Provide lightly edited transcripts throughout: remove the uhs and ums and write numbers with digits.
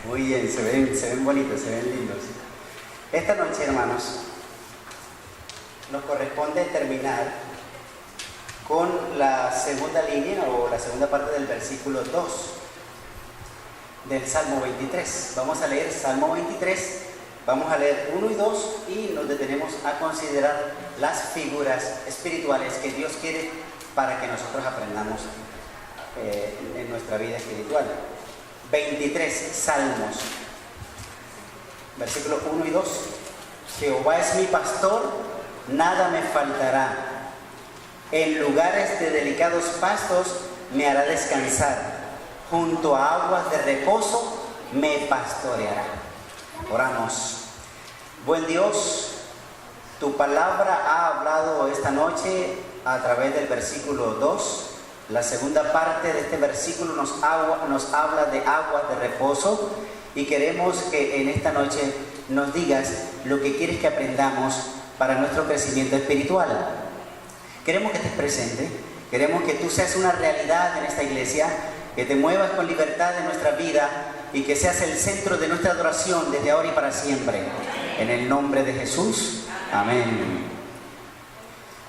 Muy bien, se ven bonitos, se ven lindos. Esta noche, hermanos, nos corresponde terminar con la segunda línea o la segunda parte del versículo 2 del Salmo 23. Vamos a leer Salmo 23, vamos a leer 1 y 2 y nos detenemos a considerar las figuras espirituales que Dios quiere para que nosotros aprendamos en nuestra vida espiritual. 23 Salmos, versículos 1 y 2. Jehová es mi pastor, nada me faltará. En lugares de delicados pastos me hará descansar. Junto a aguas de reposo me pastoreará. Oramos. Buen Dios, tu palabra ha hablado esta noche a través del versículo 2. La segunda parte de este versículo nos habla de aguas de reposo y queremos que en esta noche nos digas lo que quieres que aprendamos para nuestro crecimiento espiritual. Queremos que estés presente, queremos que tú seas una realidad en esta iglesia, que te muevas con libertad en nuestra vida y que seas el centro de nuestra adoración desde ahora y para siempre. En el nombre de Jesús, amén.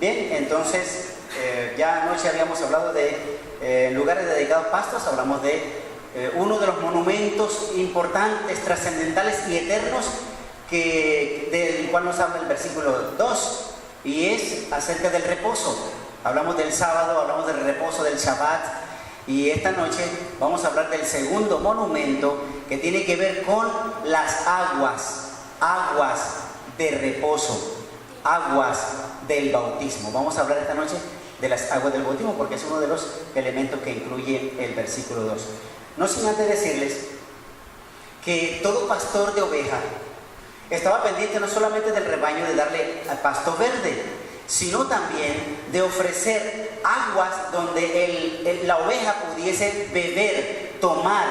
Bien, entonces ya anoche habíamos hablado de lugares dedicados a pastos, hablamos de uno de los monumentos importantes, trascendentales y eternos del cual nos habla el versículo 2, y es acerca del reposo. Hablamos del sábado, hablamos del reposo, del Shabbat, y esta noche vamos a hablar del segundo monumento que tiene que ver con las aguas de reposo, aguas del bautismo. Vamos a hablar esta noche de las aguas del bautismo porque es uno de los elementos que incluye el versículo 2. No sin antes decirles que todo pastor de oveja estaba pendiente no solamente del rebaño de darle pasto verde, sino también de ofrecer aguas donde la oveja pudiese beber, tomar,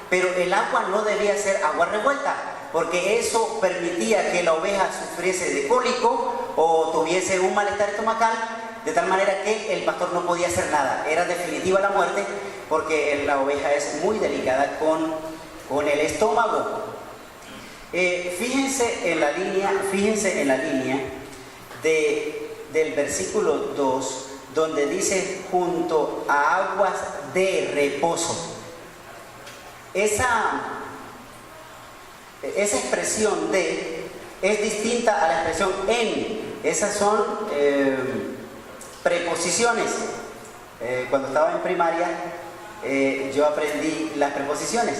pero el agua no debía ser agua revuelta, porque eso permitía que la oveja sufriese de cólico o tuviese un malestar estomacal, de tal manera que el pastor no podía hacer nada. Era definitiva la muerte, porque la oveja es muy delicada con el estómago. Fíjense en la línea del versículo 2, donde dice junto a aguas de reposo. Esa expresión de es distinta a la expresión en. Esas son preposiciones. Cuando estaba en primaria yo aprendí las preposiciones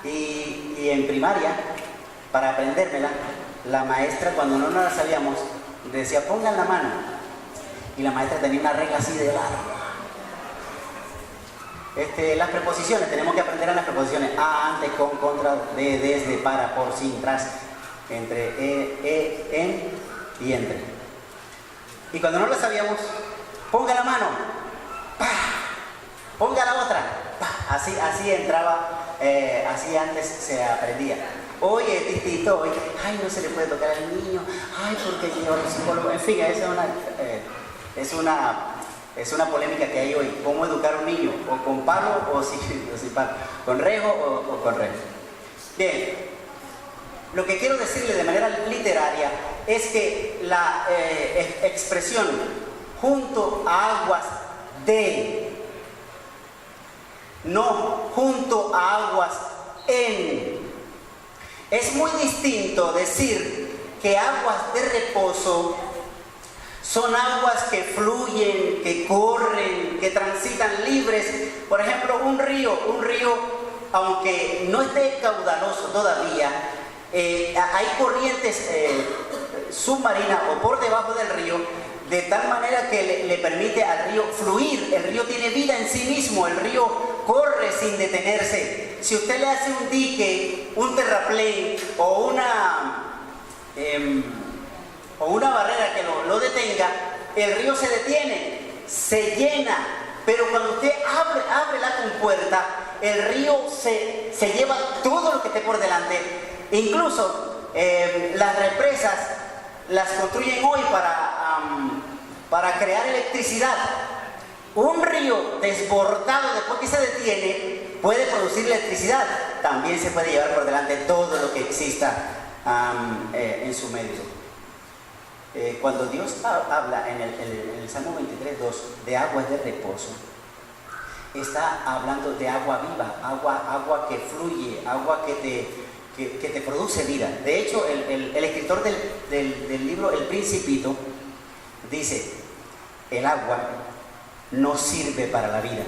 y en primaria, para aprendérmela, la maestra, cuando no las sabíamos, decía pongan la mano, y la maestra tenía una regla así de larga. Las preposiciones, tenemos que aprender a las preposiciones: a, ante, con, contra, de, desde, para, por, sin, tras, entre, en y entre. Y cuando no lo sabíamos, ponga la mano, ¡pah! Ponga la otra, ¡pah! Así entraba, así antes se aprendía. Oye, titito, oye, ay, no se le puede tocar al niño, ay, porque yo los psicólogos, en fin, esa es una polémica que hay hoy. ¿Cómo educar a un niño? ¿O con palo o sin palo? ¿Con rejo o con rejo? Bien, lo que quiero decirle de manera literaria es que la expresión junto a aguas de, no junto a aguas en. Es muy distinto decir que aguas de reposo son aguas que fluyen, que corren, que transitan libres. Por ejemplo, un río, aunque no esté caudaloso todavía, hay corrientes submarinas o por debajo del río, de tal manera que le permite al río fluir. El río tiene vida en sí mismo, el río corre sin detenerse. Si usted le hace un dique, un terraplén o una barrera que lo detenga, el río se detiene, se llena. Pero cuando usted abre la compuerta, el río se lleva todo lo que esté por delante. Incluso las represas las construyen hoy para crear electricidad. Un río desbordado, después que se detiene, puede producir electricidad, también se puede llevar por delante todo lo que exista en su medio. Cuando Dios habla en el Salmo 23:2 de aguas de reposo, está hablando de agua viva, agua que fluye, agua que te produce vida. De hecho, el escritor del libro El Principito dice: el agua no sirve para la vida,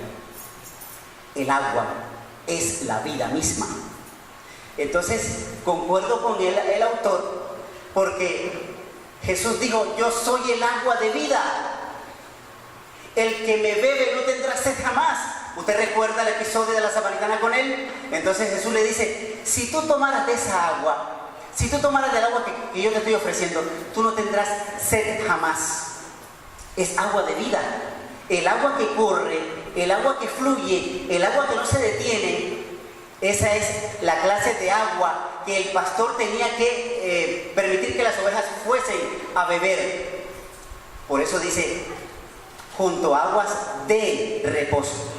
el agua es la vida misma. Entonces, concuerdo con el autor, porque Jesús dijo: yo soy el agua de vida, el que me bebe no tendrá sed jamás. ¿Usted recuerda el episodio de la samaritana con él? Entonces Jesús le dice: si tú tomaras de esa agua, si tú tomaras del agua que yo te estoy ofreciendo, tú no tendrás sed jamás. Es agua de vida, el agua que corre, el agua que fluye, el agua que no se detiene. Esa es la clase de agua que el pastor tenía que permitir que las ovejas fuesen a beber. Por eso dice: junto a aguas de reposo.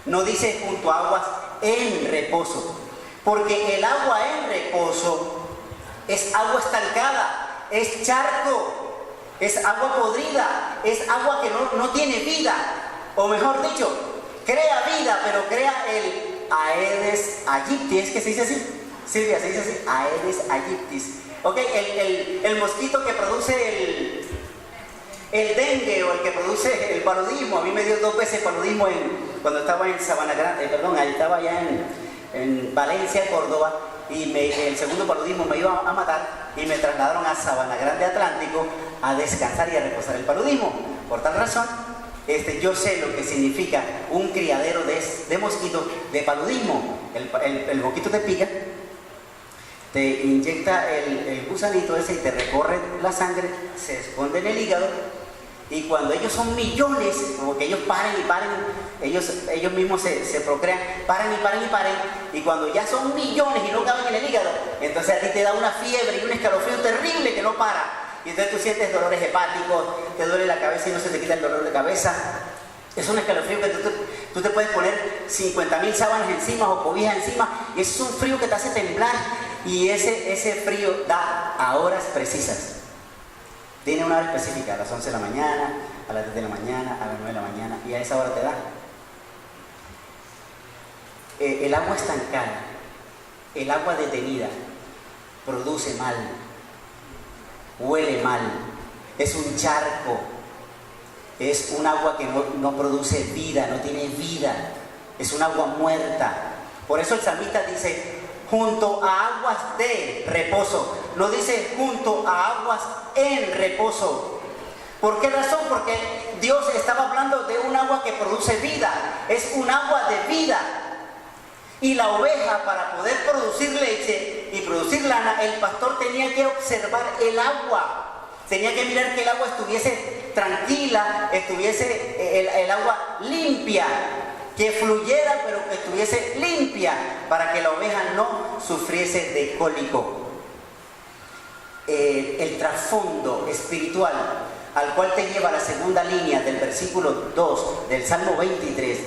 No dice junto a aguas en reposo, porque el agua en reposo es agua estancada, es charco, es agua podrida, es agua que no tiene vida, o mejor dicho, crea vida, pero crea el Aedes aegypti. ¿Es que se dice así? Silvia, se dice así, Aedes aegypti. Ok, el mosquito que produce el dengue, o el que produce el paludismo. A mí me dio 2 veces paludismo cuando estaba en Sabana Grande, estaba allá en Valencia, Córdoba, y el segundo paludismo me iba a matar, y me trasladaron a Sabana Grande Atlántico a descansar y a reposar el paludismo. Por tal razón, yo sé lo que significa un criadero de mosquitos de paludismo. El mosquito te pica, te inyecta el gusanito ese y te recorre la sangre, se esconde en el hígado, y cuando ellos son millones, como que ellos paren y paren, ellos mismos se procrean, paran y paren y paren, y cuando ya son millones y no caben en el hígado, entonces a ti te da una fiebre y un escalofrío terrible que no para, y entonces tú sientes dolores hepáticos, te duele la cabeza y no se te quita el dolor de cabeza. Es un escalofrío que tú te puedes poner 50.000 sábanas encima o cobijas encima, y es un frío que te hace temblar, y ese frío da a horas precisas. Tiene una hora específica, a las 11 de la mañana, a las 10 de la mañana, a las 9 de la mañana, y a esa hora te da. El agua estancada, el agua detenida, produce mal, huele mal, es un charco, es un agua que no produce vida, no tiene vida, es un agua muerta. Por eso el salmista dice: junto a aguas de reposo, no dice junto a aguas en reposo. ¿Por qué razón? Porque Dios estaba hablando de un agua que produce vida, es un agua de vida. Y la oveja, para poder producir leche y producir lana, el pastor tenía que observar el agua, tenía que mirar que el agua estuviese tranquila, estuviese el agua limpia, que fluyera pero que estuviese limpia, para que la oveja no sufriese de cólico. El trasfondo espiritual al cual te lleva la segunda línea del versículo 2 del Salmo 23,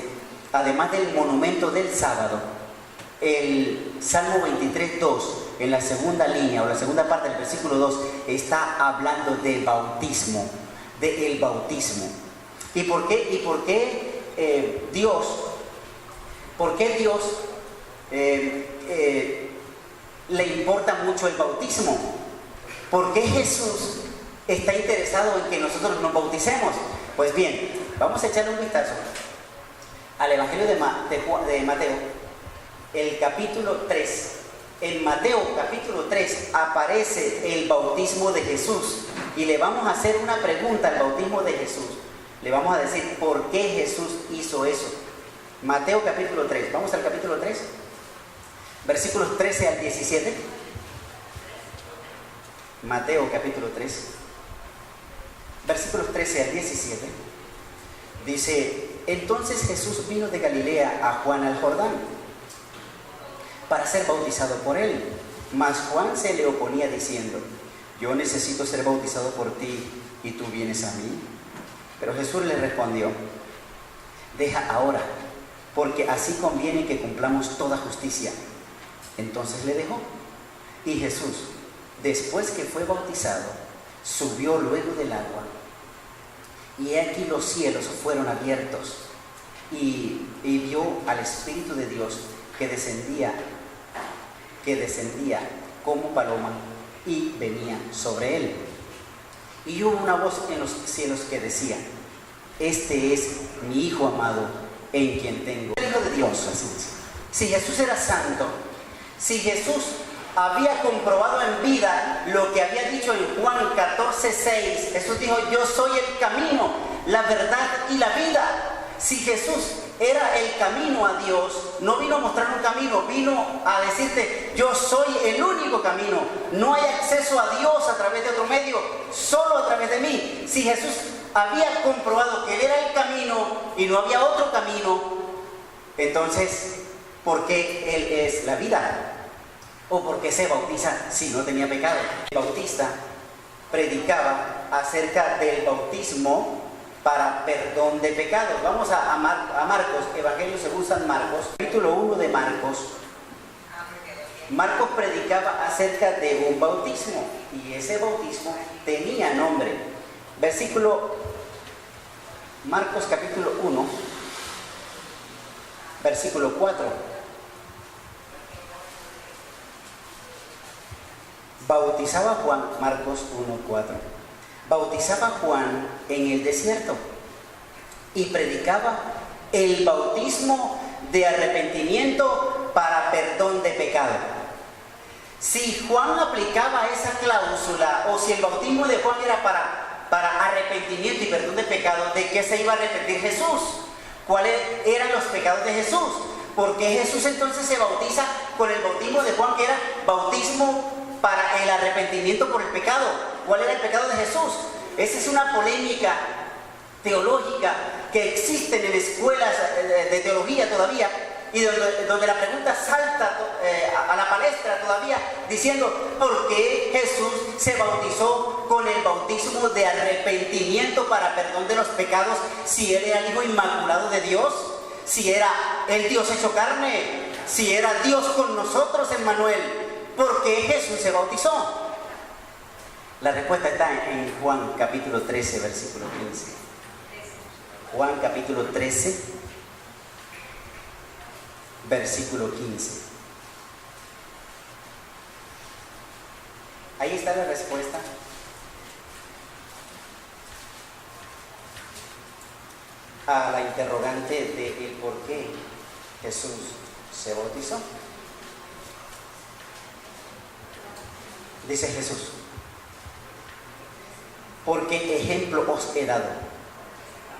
además del monumento del sábado, el Salmo 23:2, en la segunda línea o la segunda parte del versículo 2, está hablando de bautismo, del bautismo. ¿Y por qué Dios le importa mucho el bautismo? ¿Por qué Jesús está interesado en que nosotros nos bauticemos? Pues bien, vamos a echarle un vistazo al Evangelio de Mateo, el capítulo 3. En Mateo capítulo 3 aparece el bautismo de Jesús, y le vamos a hacer una pregunta al bautismo de Jesús. Le vamos a decir por qué Jesús hizo eso. Mateo capítulo 3, vamos al capítulo 3, versículos 13 al 17. Mateo capítulo 3, versículos 13 al 17. Dice: entonces Jesús vino de Galilea a Juan al Jordán para ser bautizado por él. Mas Juan se le oponía diciendo: yo necesito ser bautizado por ti, y tú vienes a mí. Pero Jesús le respondió: deja ahora porque así conviene que cumplamos toda justicia. Entonces le dejó. Y Jesús, después que fue bautizado, subió luego del agua. Y he aquí los cielos fueron abiertos, y vio al Espíritu de Dios que descendía como paloma y venía sobre él. Y hubo una voz en los cielos que decía: este es mi Hijo amado, en quien tengo. El Hijo de Dios, así dice. Si Jesús era santo, si Jesús había comprobado en vida lo que había dicho en Juan 14:6, Jesús dijo: yo soy el camino, la verdad y la vida. Si Jesús era el camino a Dios, no vino a mostrar un camino, vino a decirte: yo soy el único camino, no hay acceso a Dios a través de otro medio, solo a través de mí. Si Jesús había comprobado que Él era el camino y no había otro camino, entonces, ¿por qué Él es la vida? ¿O por qué se bautiza si no tenía pecado? El bautista predicaba acerca del bautismo para perdón de pecados. Vamos a Marcos, Evangelio según San Marcos, capítulo 1 de Marcos. Marcos predicaba acerca de un bautismo, y ese bautismo tenía nombre. Marcos capítulo 1, versículo 4. Bautizaba Juan, Marcos 1:4. Bautizaba Juan en el desierto y predicaba el bautismo de arrepentimiento para perdón de pecado. Si Juan aplicaba esa cláusula, o si el bautismo de Juan era para arrepentimiento y perdón de pecado, ¿de qué se iba a arrepentir Jesús? ¿Cuáles eran los pecados de Jesús? ¿Por qué Jesús entonces se bautiza con el bautismo de Juan, que era bautismo para el arrepentimiento por el pecado? ¿Cuál era el pecado de Jesús? Esa es una polémica teológica que existe en escuelas de teología todavía, y donde la pregunta salta a la palestra todavía, diciendo: ¿por qué Jesús se bautizó con el bautismo de arrepentimiento para perdón de los pecados, si Él era el Hijo inmaculado de Dios, si era el Dios hecho carne, si era Dios con nosotros, Emmanuel? ¿Por qué Jesús se bautizó? La respuesta está en Juan capítulo 13, versículo 15. Juan capítulo 13, versículo 15. Ahí está la respuesta. A la interrogante de el por qué Jesús se bautizó. Dice Jesús: porque ejemplo os he dado,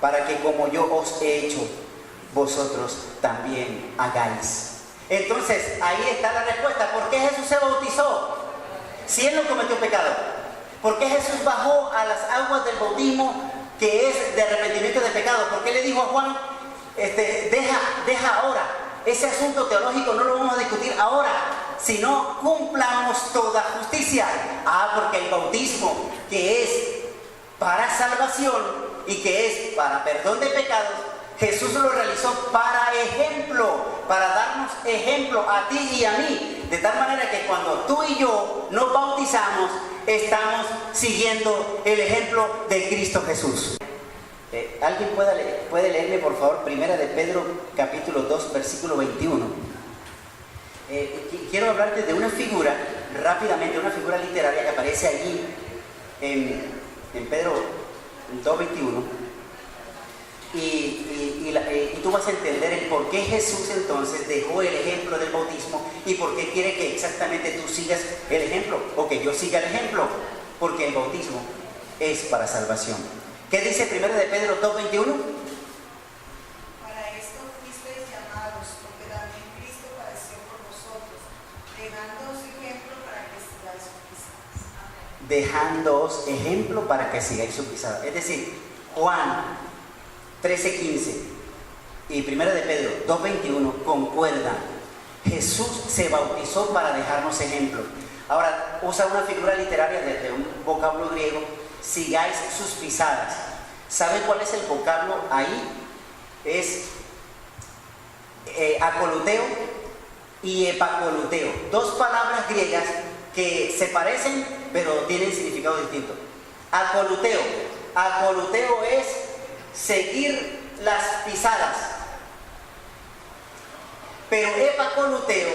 para que como yo os he hecho, vosotros también hagáis. Entonces, ahí está la respuesta. ¿Por qué Jesús se bautizó si Él no cometió pecado? ¿Por qué Jesús bajó a las aguas del bautismo, que es de arrepentimiento de pecado? ¿Por qué le dijo a Juan: deja ahora? Ese asunto teológico no lo vamos a discutir ahora, sino cumplamos toda justicia. Porque el bautismo, que es para salvación y que es para perdón de pecados, Jesús lo realizó para ejemplo, para darnos ejemplo a ti y a mí, de tal manera que cuando tú y yo nos bautizamos, estamos siguiendo el ejemplo de Cristo Jesús. ¿Alguien puede leerme, por favor, Primera de Pedro capítulo 2, versículo 21? Quiero hablarte de una figura, rápidamente, una figura literaria que aparece allí en Pedro 2:21, y tú vas a entender el por qué Jesús entonces dejó el ejemplo del bautismo y por qué quiere que exactamente tú sigas el ejemplo, o que yo siga el ejemplo, porque el bautismo es para salvación. ¿Qué dice 1 de Pedro 2:21? Para esto fuisteis llamados, porque también Cristo padeció por vosotros, dejándoos ejemplo para que sigáis sus pisadas. Dejándoos ejemplo para que sigáis sus pisadas. Es decir, Juan 13:15 y 1 de Pedro 2:21 concuerdan. Jesús se bautizó para dejarnos ejemplo. Ahora, usa una figura literaria de un vocablo griego: sigáis sus pisadas. ¿Saben cuál es el vocablo ahí? Es acoluteo y epacoluteo, dos palabras griegas que se parecen pero tienen significado distinto. Acoluteo es seguir las pisadas, pero epacoluteo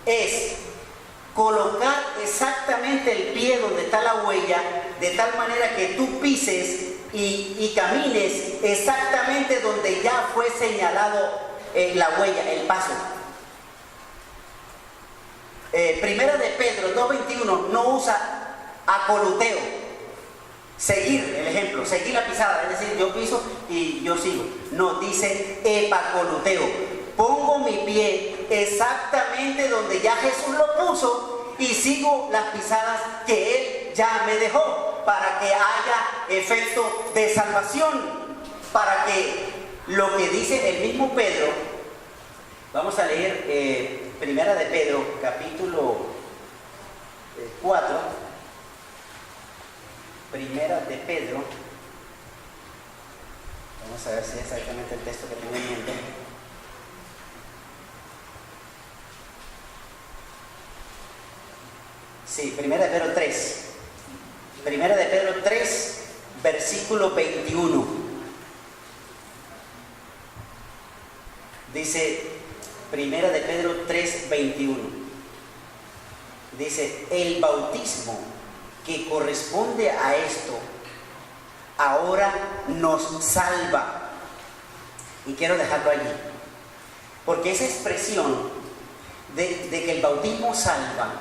es colocar exactamente el pie donde está la huella, de tal manera que tú pises y camines exactamente donde ya fue señalado la huella, el paso. Primera de Pedro 2:21 no usa acoluteo, seguir el ejemplo, seguir la pisada, es decir, yo piso y yo sigo. No, dice epacoluteo, pongo mi pie exactamente donde ya Jesús lo puso y sigo las pisadas que Él ya me dejó, para que haya efecto de salvación, para que lo que dice el mismo Pedro. Vamos a leer Primera de Pedro, capítulo 4. Primera de Pedro. Vamos a ver si es exactamente el texto que tengo en mente. Sí, Primera de Pedro 3. Primera de Pedro 3, versículo 21. Dice, Primera de Pedro 3, 21. Dice, el bautismo que corresponde a esto ahora nos salva. Y quiero dejarlo allí, porque esa expresión de que el bautismo salva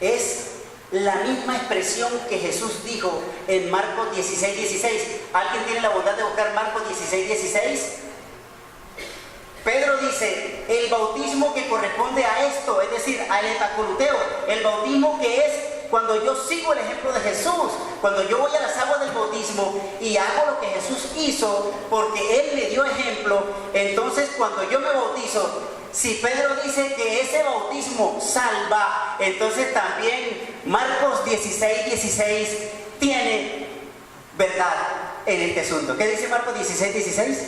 es la misma expresión que Jesús dijo en Marcos 16, 16. ¿Alguien tiene la bondad de buscar Marcos 16, 16? Pedro dice, el bautismo que corresponde a esto, es decir, al epacoluteo, el bautismo que es cuando yo sigo el ejemplo de Jesús, cuando yo voy a las aguas del bautismo y hago lo que Jesús hizo, porque Él me dio ejemplo. Entonces cuando yo me bautizo, si Pedro dice que ese bautismo salva, entonces también Marcos 16, 16 tiene verdad en este asunto. ¿Qué dice Marcos 16, 16?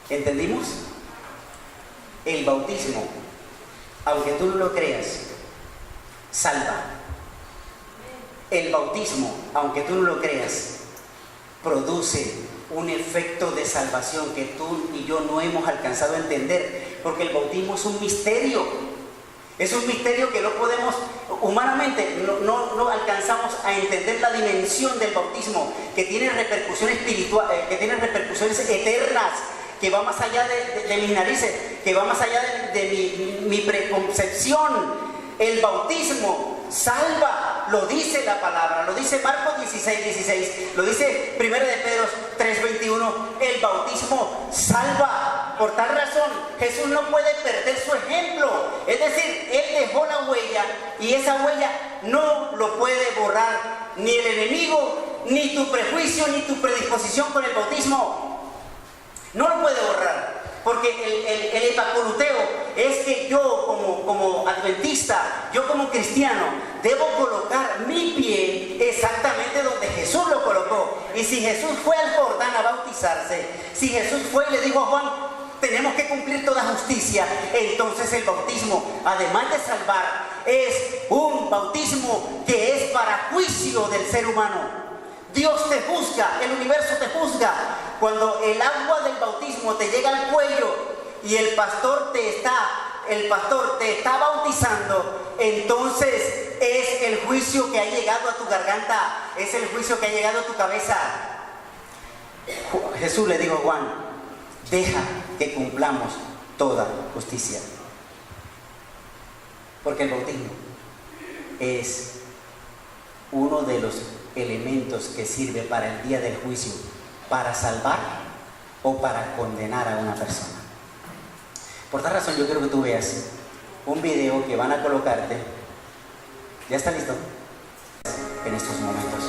¿Entendimos? El bautismo, aunque tú no lo creas, salva. El bautismo, aunque tú no lo creas, produce un efecto de salvación que tú y yo no hemos alcanzado a entender, porque el bautismo es un misterio. Es un misterio que no podemos, humanamente, no alcanzamos a entender la dimensión del bautismo, que tiene repercusiones espirituales, que tiene repercusiones eternas, que va más allá de mis narices, que va más allá de mi preconcepción. El bautismo salva, lo dice la palabra, lo dice Marcos 16, 16, lo dice 1 de Pedro 3, 21, el bautismo salva. Por tal razón, Jesús no puede perder su ejemplo, es decir, Él dejó la huella y esa huella no lo puede borrar ni el enemigo, ni tu prejuicio, ni tu predisposición con el bautismo. No lo puede borrar, porque el epacoluteo es que yo como adventista, yo como cristiano, debo colocar mi pie exactamente donde Jesús lo colocó. Y si Jesús fue al Jordán a bautizarse, si Jesús fue y le dijo a Juan, tenemos que cumplir toda justicia, entonces el bautismo, además de salvar, es un bautismo que es para juicio del ser humano. Dios te juzga, el universo te juzga. Cuando el agua del bautismo te llega al cuello y el pastor te está bautizando, entonces es el juicio que ha llegado a tu garganta, es el juicio que ha llegado a tu cabeza. Jesús le dijo a Juan, deja que cumplamos toda justicia. Porque el bautismo es uno de los elementos que sirve para el día del juicio, para salvar o para condenar a una persona. Por tal razón yo quiero que tú veas un video que van a colocarte. ¿Ya está listo? En estos momentos.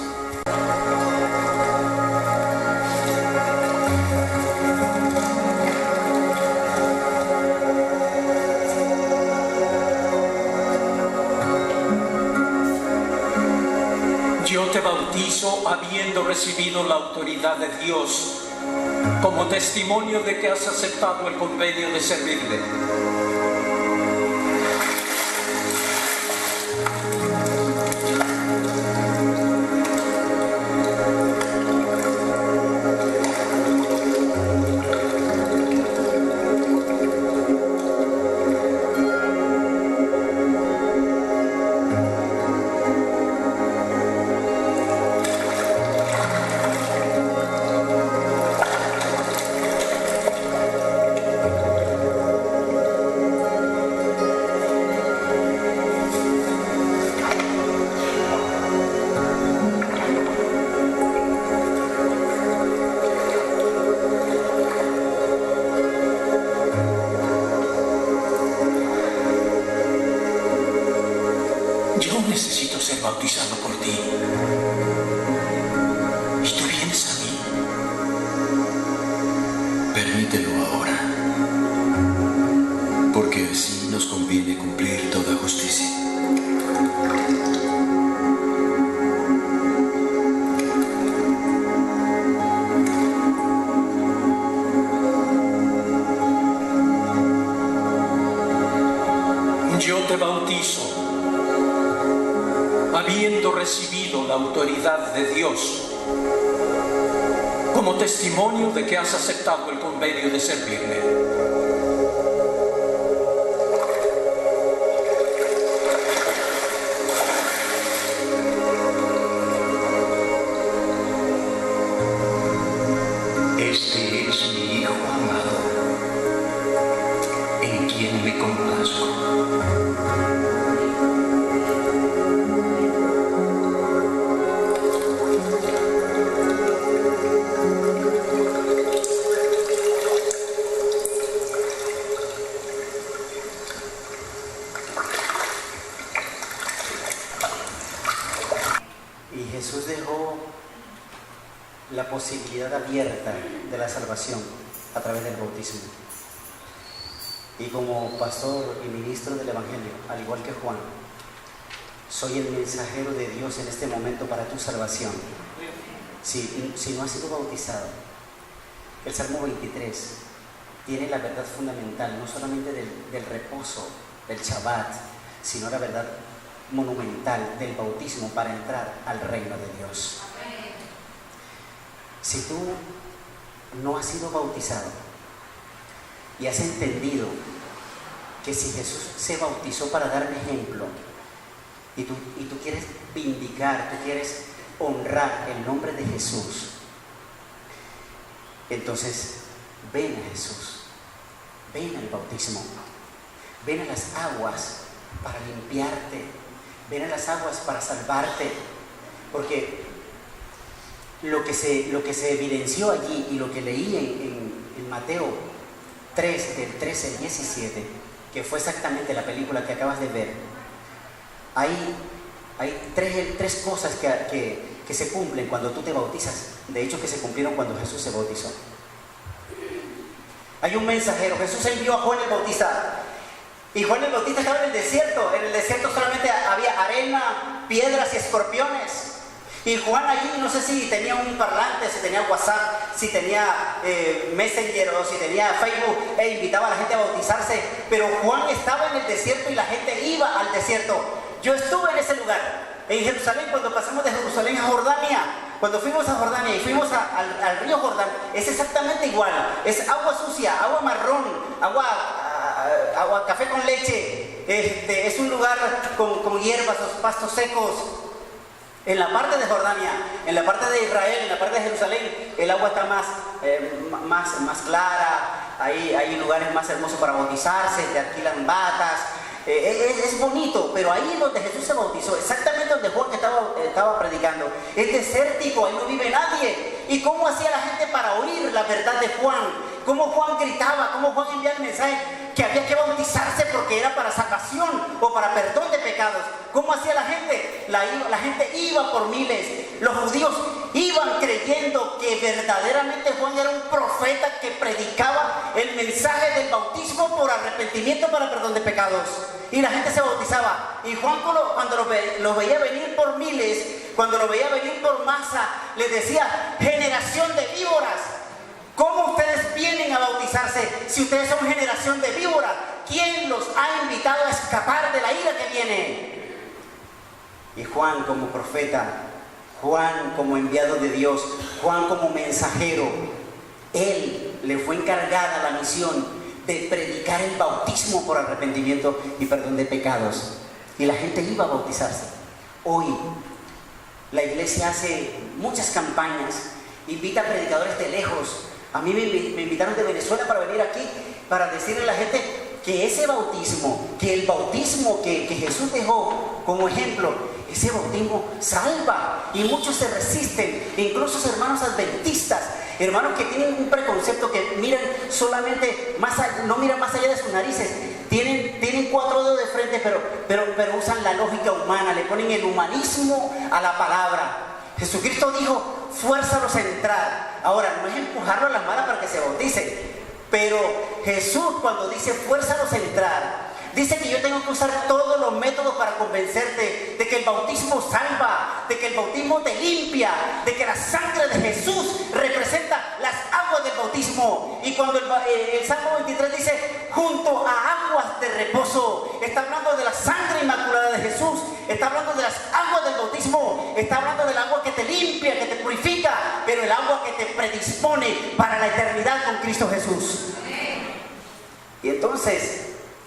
Yo te bautizo habiendo recibido la autoridad de Dios como testimonio de que has aceptado el convenio de servirle. Yo necesito ser bautizado por ti. ¿Y tú vienes a mí? Permítelo ahora, porque así nos conviene cumplir toda justicia. Yo te bautizo habiendo recibido la autoridad de Dios como testimonio de que has aceptado el convenio de servirle. Este es mi Hijo amado, en quien me complazco. Y Jesús dejó la posibilidad abierta de la salvación a través del bautismo. Y como pastor y ministro del Evangelio, al igual que Juan, soy el mensajero de Dios en este momento para tu salvación. Si no has sido bautizado, el Salmo 23 tiene la verdad fundamental, no solamente del reposo, del Shabbat, sino la verdad monumental del bautismo para entrar al reino de Dios. Si tú no has sido bautizado y has entendido que si Jesús se bautizó para dar un ejemplo y tú quieres vindicar, tú quieres honrar el nombre de Jesús, entonces ven a Jesús, ven al bautismo, ven a las aguas para limpiarte, ven a las aguas para salvarte, porque lo que se evidenció allí y lo que leí en Mateo 3, del 13 al 17, que fue exactamente la película que acabas de ver, hay tres cosas que se cumplen cuando tú te bautizas, de hecho que se cumplieron cuando Jesús se bautizó. Hay un mensajero, Jesús envió a Juan el Bautista, y Juan el Bautista estaba en el desierto solamente había arena, piedras y escorpiones. Y Juan allí, no sé si tenía un parlante, si tenía WhatsApp, si tenía Messenger o si tenía Facebook e invitaba a la gente a bautizarse, pero Juan estaba en el desierto y la gente iba al desierto. Yo estuve en ese lugar, en Jerusalén, cuando pasamos de Jerusalén a Jordania. Cuando fuimos a Jordania y fuimos al río Jordán, es exactamente igual, es agua sucia, agua marrón, agua café con leche, es un lugar con hierbas, los pastos secos. En la parte de Jordania, en la parte de Israel, en la parte de Jerusalén, el agua está más clara, hay lugares más hermosos para bautizarse, te alquilan batas, es bonito, pero ahí donde Jesús se bautizó, exactamente donde Juan estaba predicando, es desértico, ahí no vive nadie. ¿Y cómo hacía la gente para oír la verdad de Juan? ¿Cómo Juan gritaba? ¿Cómo Juan enviaba el mensaje que había que bautizarse porque era para salvación o para perdón de pecados? ¿Cómo hacía la gente? La gente iba por miles. Los judíos iban creyendo que verdaderamente Juan era un profeta que predicaba el mensaje del bautismo por arrepentimiento para perdón de pecados. Y la gente se bautizaba. Y Juan, cuando los veía venir por miles, cuando lo veía venir por masa, les decía: generación de víboras, ¿cómo ustedes vienen a bautizarse si ustedes son generación de víboras? ¿Quién los ha invitado a escapar de la ira que viene? Y Juan como profeta, Juan como enviado de Dios, Juan como mensajero, él le fue encargada la misión de predicar el bautismo por arrepentimiento y perdón de pecados. Y la gente iba a bautizarse. Hoy la iglesia hace muchas campañas, invita a predicadores de lejos. A mí me invitaron de Venezuela para venir aquí, para decirle a la gente que ese bautismo, que el bautismo que Jesús dejó como ejemplo, ese bautismo salva. Y muchos se resisten, incluso hermanos adventistas, hermanos que tienen un preconcepto, que miran solamente no miran más allá de sus narices. Tienen 4 dedos de frente, pero usan la lógica humana, le ponen el humanismo a la palabra. Jesucristo dijo: fuérzalos a entrar. Ahora, no es empujarlo a las malas para que se bauticen, pero Jesús, cuando dice fuérzalos a entrar, dice que yo tengo que usar todos los métodos para convencerte de que el bautismo salva, de que el bautismo te limpia, de que la sangre de Jesús representa las aguas del bautismo. Y cuando el Salmo 23 dice junto a aguas de reposo, está hablando de la sangre inmaculada de Jesús, está hablando de las aguas del bautismo, está hablando del agua que te limpia, que te purifica, pero el agua que te predispone para la eternidad con Cristo Jesús. Y entonces,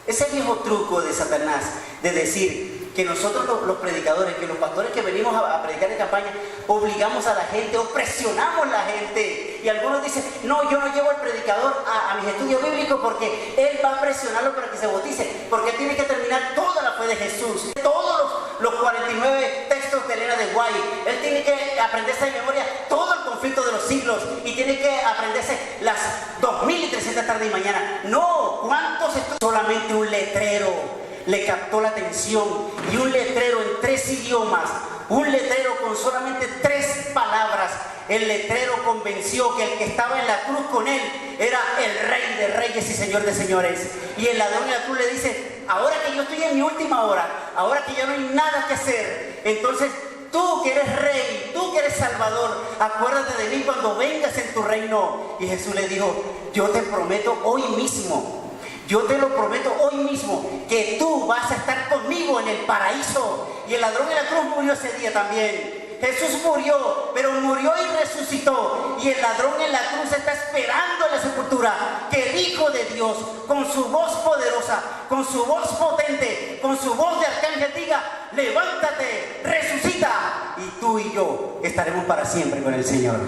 ese viejo truco de Satanás de decir que nosotros los predicadores, que los pastores que venimos a predicar en campaña, obligamos a la gente o presionamos a la gente. Y algunos dicen: no, yo no llevo al predicador a mis estudios bíblicos porque él va a presionarlo para que se bautice, porque él tiene que terminar toda la fe de Jesús, todos los 49 textos de Elena de White. Él tiene que aprenderse de memoria todo el conflicto de los siglos y tiene que aprenderse las 2300 tarde y mañana. No, ¿cuántos estudios? Solamente un letrero le captó la atención, y un letrero en 3 idiomas, un letrero con solamente 3 palabras. El letrero convenció que el que estaba en la cruz con él era el Rey de Reyes y Señor de Señores. Y el ladrón en la cruz le dice: ahora que yo estoy en mi última hora, ahora que ya no hay nada que hacer, entonces tú que eres Rey, tú que eres Salvador, acuérdate de mí cuando vengas en tu reino. Y Jesús le dijo: yo te prometo hoy mismo, yo te lo prometo hoy mismo, que tú vas a estar conmigo en el paraíso. Y el ladrón en la cruz murió ese día también. Jesús murió, pero murió y resucitó. Y el ladrón en la cruz está esperando en la sepultura que el Hijo de Dios, con su voz poderosa, con su voz potente, con su voz de arcángel, diga: levántate, resucita, y tú y yo estaremos para siempre con el Señor.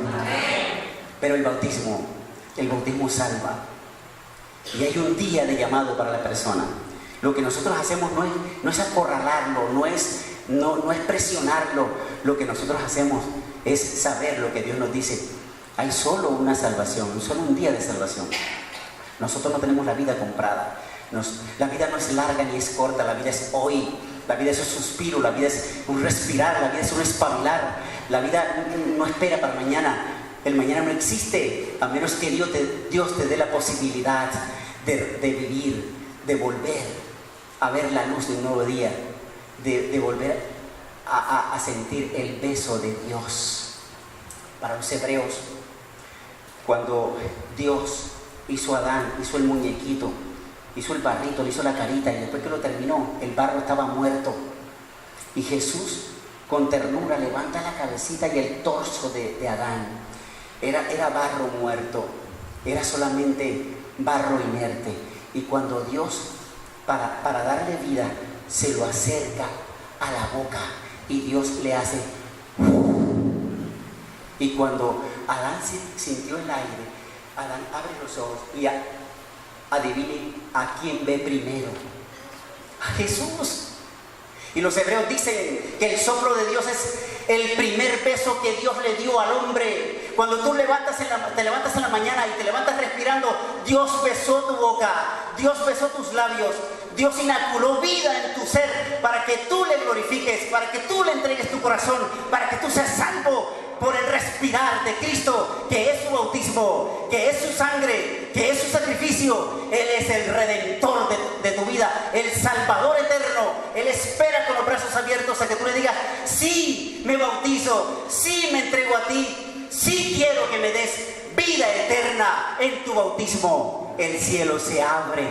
Pero el bautismo salva. Y hay un día de llamado para la persona. Lo que nosotros hacemos no es acorralarlo, no es presionarlo. Lo que nosotros hacemos es saber lo que Dios nos dice. Hay solo una salvación, solo un día de salvación. Nosotros no tenemos la vida comprada. La vida no es larga ni es corta, la vida es hoy. La vida es un suspiro, la vida es un respirar, la vida es un espabilar. La vida no espera para mañana. El mañana no existe, a menos que Dios te dé la posibilidad de vivir, de volver a ver la luz de un nuevo día, de volver a sentir el beso de Dios. Para los hebreos, cuando Dios hizo a Adán, hizo el muñequito, hizo el barrito, le hizo la carita, y después que lo terminó, el barro estaba muerto. Y Jesús, con ternura, levanta la cabecita y el torso de Adán. Era barro muerto, era solamente barro inerte. Y cuando Dios, para darle vida, se lo acerca a la boca, y Dios le hace... Y cuando Adán sintió el aire, Adán abre los ojos y adivine a quién ve primero: a Jesús. Y los hebreos dicen que el soplo de Dios es el primer beso que Dios le dio al hombre. Cuando tú te levantas en la mañana y te levantas respirando, Dios besó tu boca, Dios besó tus labios, Dios inoculó vida en tu ser para que tú le glorifiques, para que tú le entregues tu corazón, para que tú seas salvo por el respirar de Cristo, que es su bautismo, que es su sangre, que es su sacrificio. Él es el redentor de tu vida, el salvador eterno. Él espera con los brazos abiertos a que tú le digas: sí, me bautizo. dicho, sí me entrego a ti, sí quiero que me des vida eterna en tu bautismo, el cielo se abre.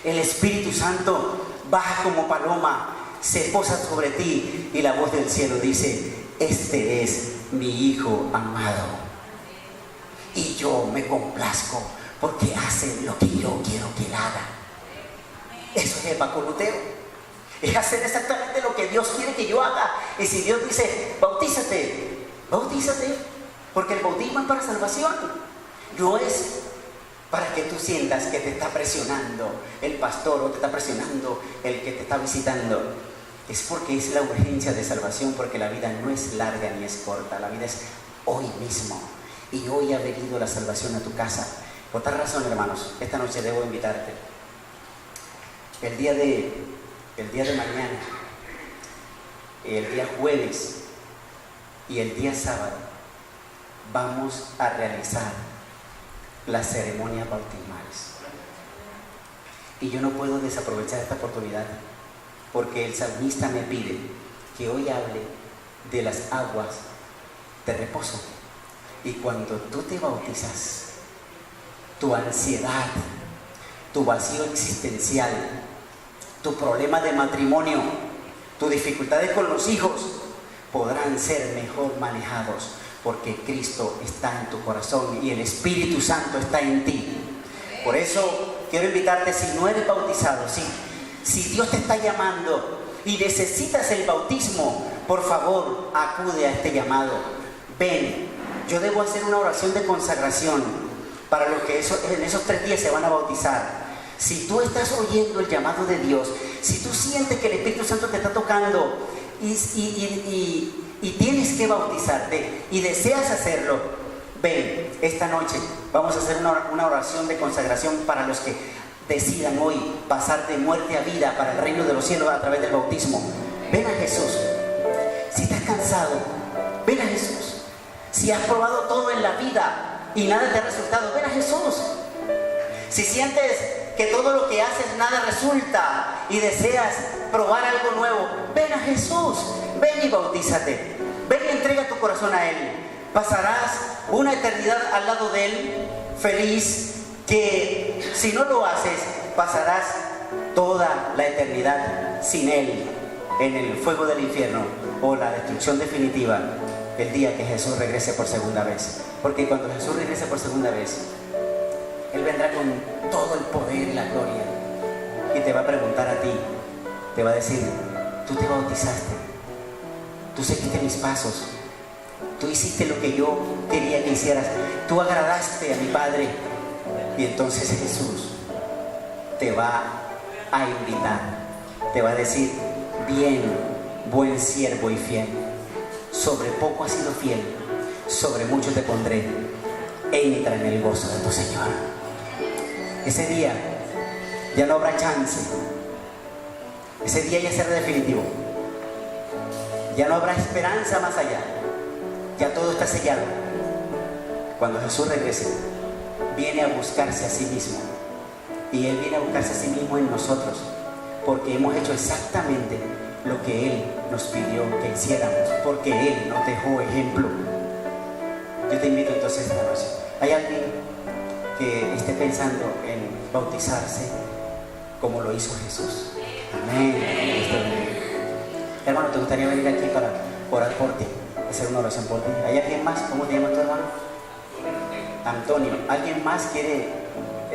El Espíritu Santo baja como paloma, se posa sobre ti y la voz del cielo dice, este es mi Hijo amado. Y yo me complazco porque hace lo que yo quiero que él haga. Eso es epacoluteo. Es hacer exactamente lo que Dios quiere que yo haga. Y si Dios dice, bautízate, bautízate, porque el bautismo es para salvación. No es para que tú sientas que te está presionando el pastor o te está presionando el que te está visitando. Es porque es la urgencia de salvación, porque la vida no es larga ni es corta, la vida es hoy mismo. Y hoy ha venido la salvación a tu casa. Por tal razón, hermanos, esta noche debo invitarte. El día de mañana, el día jueves y el día sábado, vamos a realizar las ceremonias bautismales. Y yo no puedo desaprovechar esta oportunidad, porque el salmista me pide que hoy hable de las aguas de reposo. Y cuando tú te bautizas, tu ansiedad, tu vacío existencial, tu problema de matrimonio, tus dificultades con los hijos, podrán ser mejor manejados, porque Cristo está en tu corazón y el Espíritu Santo está en ti. Por eso quiero invitarte, si no eres bautizado, si Dios te está llamando y necesitas el bautismo, por favor, acude a este llamado. Ven, yo debo hacer una oración de consagración para los que en esos 3 días se van a bautizar. Si tú estás oyendo el llamado de Dios, si tú sientes que el Espíritu Santo te está tocando y tienes que bautizarte y deseas hacerlo, ven, esta noche vamos a hacer una oración de consagración para los que decidan hoy pasar de muerte a vida para el reino de los cielos a través del bautismo. Ven a Jesús. Si estás cansado, ven a Jesús. Si has probado todo en la vida y nada te ha resultado, ven a Jesús. Si sientes que todo lo que haces nada resulta y deseas probar algo nuevo, ven a Jesús. Ven y bautízate. Ven y entrega tu corazón a Él. Pasarás una eternidad al lado de Él, feliz, que si no lo haces, pasarás toda la eternidad sin Él en el fuego del infierno o la destrucción definitiva el día que Jesús regrese por segunda vez. Porque cuando Jesús regrese por segunda vez, Él vendrá con todo el poder y la gloria y te va a preguntar a ti, te va a decir, tú te bautizaste, tú seguiste mis pasos, tú hiciste lo que yo quería que hicieras, tú agradaste a mi Padre. Y entonces Jesús te va a invitar, te va a decir, bien, buen siervo y fiel, sobre poco has sido fiel, sobre mucho te pondré, entra en el gozo de tu Señor. Ese día ya no habrá chance, ese día ya será definitivo, ya no habrá esperanza más allá, ya todo está sellado. Cuando Jesús regrese, viene a buscarse a sí mismo, y Él viene a buscarse a sí mismo en nosotros, porque hemos hecho exactamente lo que Él nos pidió que hiciéramos, porque Él nos dejó ejemplo. Yo te invito entonces esta noche. ¿Hay alguien que esté pensando en bautizarse como lo hizo Jesús? Amén. Hermano, ¿te gustaría venir aquí para orar por ti, hacer una oración por ti? ¿Hay alguien más? ¿Cómo te llamas tu hermano? Antonio. ¿Alguien más quiere?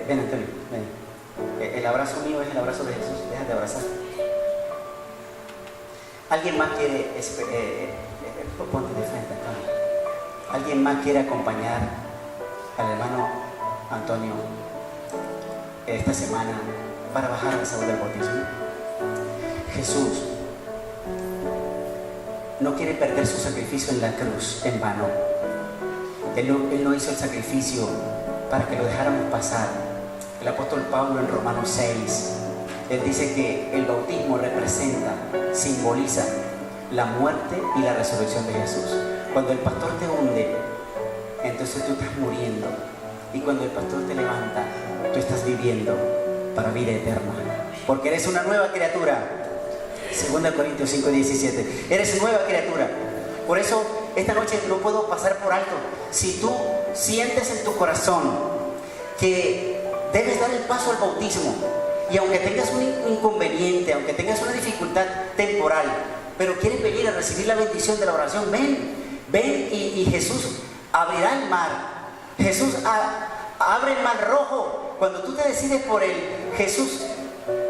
Ven, Antonio, ven. El abrazo mío es el abrazo de Jesús. Déjate abrazar. ¿Alguien más quiere? Ponte de frente, Antonio. ¿Alguien más quiere acompañar al hermano Antonio esta semana para bajar al sabor del bautismo? Jesús no quiere perder su sacrificio en la cruz en vano. Él no hizo el sacrificio para que lo dejáramos pasar. El apóstol Pablo en Romanos 6, él dice que el bautismo representa, simboliza la muerte y la resurrección de Jesús. Cuando el pastor te hunde, entonces tú estás muriendo. Y cuando el pastor te levanta, tú estás viviendo para vida eterna. Porque eres una nueva criatura. 2 Corintios 5:17. Eres nueva criatura. Por eso esta noche no puedo pasar por alto. Si tú sientes en tu corazón que debes dar el paso al bautismo, y aunque tengas un inconveniente, aunque tengas una dificultad temporal, pero quieres venir a recibir la bendición de la oración, ven y Jesús abrirá el mar. Jesús abre el mar rojo. Cuando tú te decides por Él, Jesús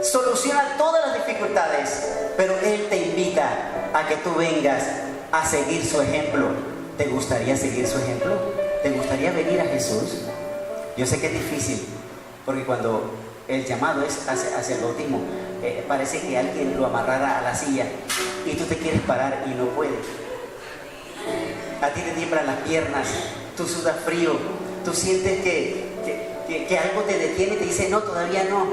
soluciona todas las dificultades, pero Él te invita a que tú vengas a seguir su ejemplo. ¿Te gustaría seguir su ejemplo? ¿Te gustaría venir a Jesús? Yo sé que es difícil, porque cuando el llamado es hacia el bautismo, parece que alguien lo amarrara a la silla y tú te quieres parar y no puedes. A ti te tiemblan las piernas, tú sudas frío, tú sientes que algo te detiene y te dice, no, todavía no.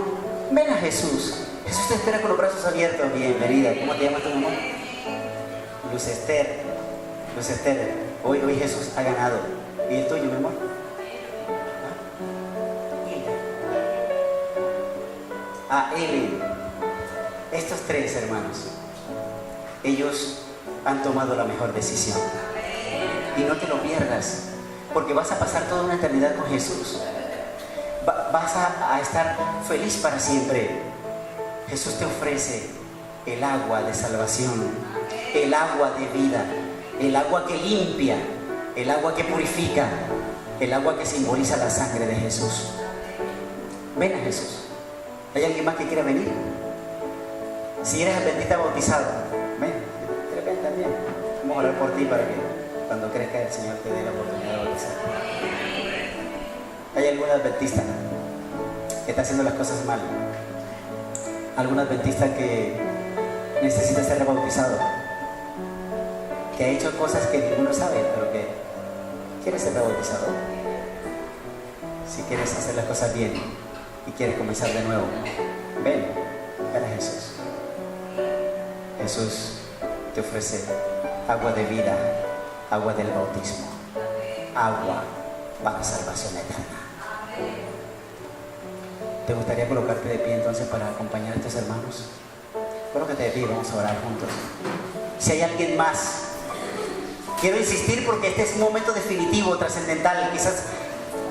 Ven a Jesús. Jesús te espera con los brazos abiertos. Bienvenida. ¿Cómo te llamas tu amor? Luz Esther. Luz Esther, hoy Jesús ha ganado. ¿Y el tuyo, mi amor? Ellen. Estos tres hermanos, ellos han tomado la mejor decisión. Y no te lo pierdas, porque vas a pasar toda una eternidad con Jesús. Vas a estar feliz para siempre. Jesús te ofrece el agua de salvación, el agua de vida, el agua que limpia, el agua que purifica, el agua que simboliza la sangre de Jesús. Ven a Jesús. ¿Hay alguien más que quiera venir? Si eres adventista bautizado, ven también. Vamos a orar por ti para que cuando crezca el Señor te dé la oportunidad de bautizar. ¿Hay algún adventista que está haciendo las cosas mal? ¿Algún adventista que necesita ser rebautizado? Que ha hecho cosas que ninguno sabe, pero que quiere ser rebautizado. Si quieres hacer las cosas bien y quieres comenzar de nuevo, ven a Jesús. Jesús te ofrece agua de vida, agua del bautismo, agua para salvación eterna. ¿Te gustaría colocarte de pie entonces para acompañar a estos hermanos? Colócate de pie, vamos a orar juntos. Si hay alguien más, quiero insistir porque este es un momento definitivo, trascendental. Quizás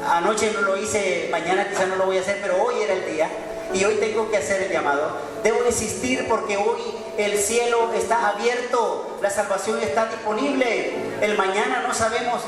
anoche no lo hice, mañana quizás no lo voy a hacer, pero hoy era el día y hoy tengo que hacer el llamado. Debo insistir porque hoy el cielo está abierto, la salvación está disponible. El mañana no sabemos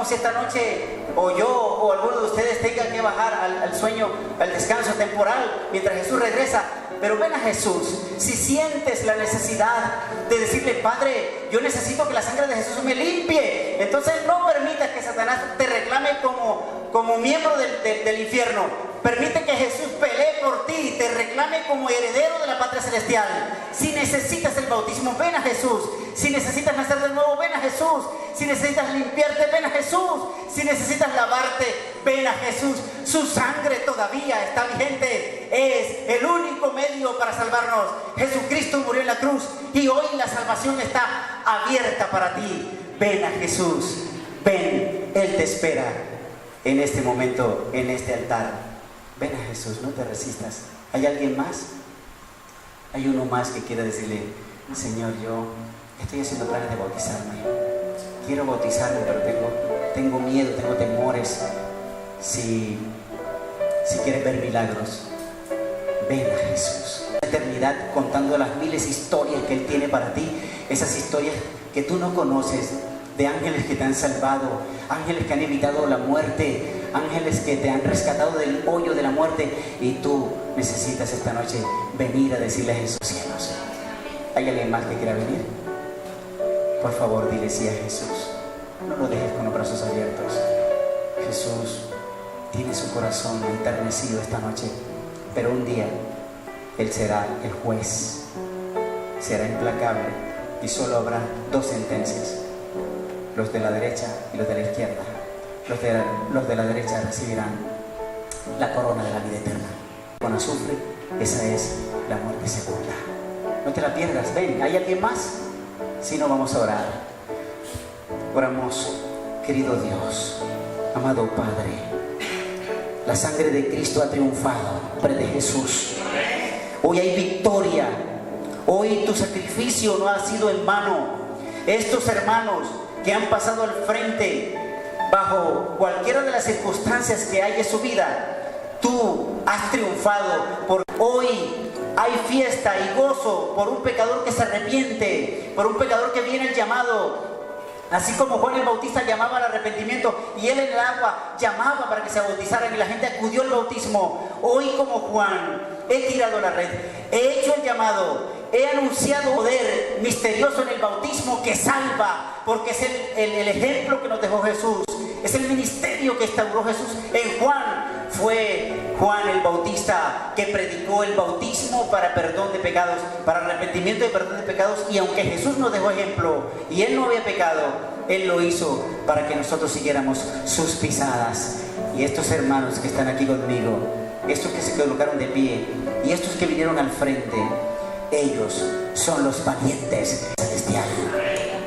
si esta noche o yo o alguno de ustedes tenga que bajar al sueño, al descanso temporal mientras Jesús regresa. Pero ven a Jesús. Si sientes la necesidad de decirle, Padre, yo necesito que la sangre de Jesús me limpie, entonces no permitas que Satanás te reclame como miembro del infierno. Permite que Jesús pelee por ti y te reclame como heredero de la patria celestial. Si necesitas el bautismo, ven a Jesús. Si necesitas nacer de nuevo, ven a Jesús. Si necesitas limpiarte, ven a Jesús. Si necesitas lavarte, ven a Jesús. Su sangre todavía está vigente. Es el único medio para salvarnos. Jesucristo murió en la cruz y hoy la salvación está abierta para ti. Ven a Jesús. Ven, Él te espera en este momento, en este altar. Ven a Jesús, no te resistas. ¿Hay alguien más? Hay uno más que quiere decirle, Señor, yo estoy haciendo planes de bautizarme. Quiero bautizarme, pero tengo miedo, tengo temores. Si quieres ver milagros, ven a Jesús. La eternidad contando las miles de historias que Él tiene para ti, esas historias que tú no conoces, de ángeles que te han salvado, ángeles que han evitado la muerte, ángeles que te han rescatado del hoyo de la muerte, y tú necesitas esta noche venir a decirle a Jesús, cielos. ¿Hay alguien más que quiera venir? Por favor, dile sí a Jesús. No lo dejes con los brazos abiertos. Jesús tiene su corazón enternecido esta noche, pero un día Él será el juez, será implacable y solo habrá dos sentencias: los de la derecha y los de la izquierda. Los de la derecha recibirán la corona de la vida eterna con azufre. Esa es la muerte segunda. No te la pierdas. Ven, ¿hay alguien más? Si no, vamos a orar. Oramos. Querido Dios, amado Padre, la sangre de Cristo ha triunfado, nombre de Jesús. Hoy hay victoria. Hoy tu sacrificio no ha sido en vano. Estos hermanos que han pasado al frente bajo cualquiera de las circunstancias que hay en su vida, tú has triunfado. Por hoy hay fiesta y gozo por un pecador que se arrepiente, por un pecador que viene al llamado. Así como Juan el Bautista llamaba al arrepentimiento y él en el agua llamaba para que se bautizaran y la gente acudió al bautismo. Hoy, como Juan, he tirado la red, he hecho el llamado, he anunciado poder misterioso en el bautismo que salva, porque es el ejemplo que nos dejó Jesús, es el ministerio que instauró Jesús en Juan. Fue Juan el Bautista que predicó el bautismo para perdón de pecados, para arrepentimiento y perdón de pecados, y aunque Jesús nos dejó ejemplo y Él no había pecado, Él lo hizo para que nosotros siguiéramos sus pisadas. Y estos hermanos que están aquí conmigo, estos que se colocaron de pie y estos que vinieron al frente, ellos son los valientes celestiales.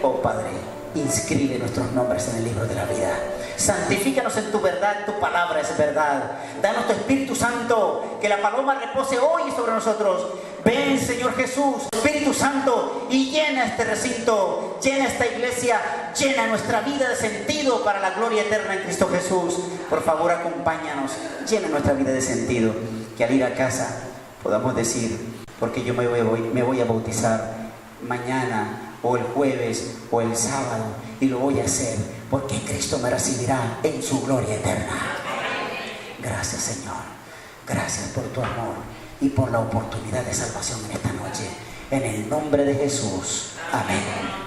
Oh Padre, inscribe nuestros nombres en el libro de la vida. Santifícanos en tu verdad, tu palabra es verdad. Danos tu Espíritu Santo, que la paloma repose hoy sobre nosotros. Ven, Señor Jesús, Espíritu Santo, y llena este recinto, llena esta iglesia, llena nuestra vida de sentido para la gloria eterna en Cristo Jesús. Por favor, acompáñanos, llena nuestra vida de sentido, que al ir a casa podamos decir, porque yo me voy a bautizar mañana, o el jueves, o el sábado, y lo voy a hacer porque Cristo me recibirá en su gloria eterna. Gracias, Señor. Gracias por tu amor y por la oportunidad de salvación en esta noche. En el nombre de Jesús. Amén.